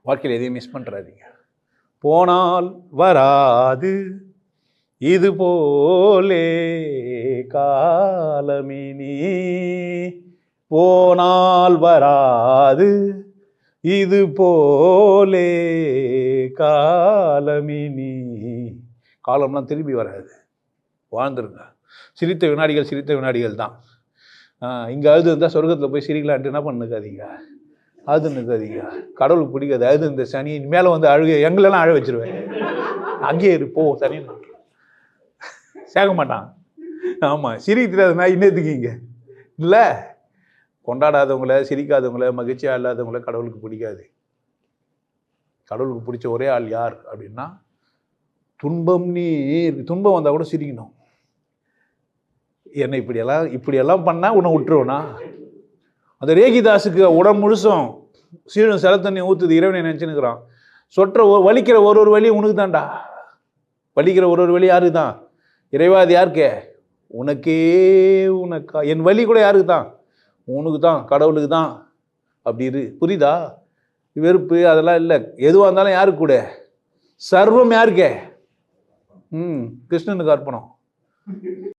வாழ்க்கையில் எதையும் மிஸ் பண்ணுறாதீங்க. போனால் வராது இது போலே காலமினி, போனால் வராது இது போலே காலமினி. காலம்லாம் திரும்பி வராது, வாழ்ந்துருங்க. சிரித்த வினாடிகள் தான். இங்கே அழுது இருந்தால் சொர்க்கத்தில் போய் சிரிக்கலான்ட்டு என்ன பண்ணுக்காதீங்க, அது நிற்காதீங்க. கடவுளுக்கு பிடிக்காது. அது இந்த சனி மேலே வந்து எங்களெல்லாம் அழ வச்சிருவேன். அங்கேயே இருப்போ சனி சேர்க்க மாட்டான். ஆமாம், சிரிக்க தெரியாதுன்னா இன்னத்துக்குங்க இல்லை. கொண்டாடாதவங்கள, சிரிக்காதவங்கள, மகிழ்ச்சியாக இல்லாதவங்கள கடவுளுக்கு பிடிக்காது. கடவுளுக்கு பிடிச்ச ஒரே ஆள் யார் அப்படின்னா, துன்பம் வந்தால் கூட சிரிக்கணும். என்னை இப்படியெல்லாம் பண்ணால் உன்னை விட்டுருவனா? அந்த ரேகிதாஸுக்கு உடம்பு முழுசும் சீழும் செல தண்ணி ஊற்றுது, இறைவனை நினச்சினுக்கிறான். வலிக்கிற ஒரு வலி உனக்கு தான்டா. வலிக்கிற ஒரு வலி யாருக்கு தான்? இறைவா, அது யாருக்கே? உனக்கே. உனக்கா? என் வலி கூட யாருக்கு தான்? உனக்கு தான், கடவுளுக்கு தான். அப்படி இரு. புரியுதா? வெறுப்பு அதெல்லாம் இல்லை. எதுவாக இருந்தாலும் யாருக்கு கூட? சர்வம் யாருக்கே? கிருஷ்ணனுக்கு அர்ப்பணம்.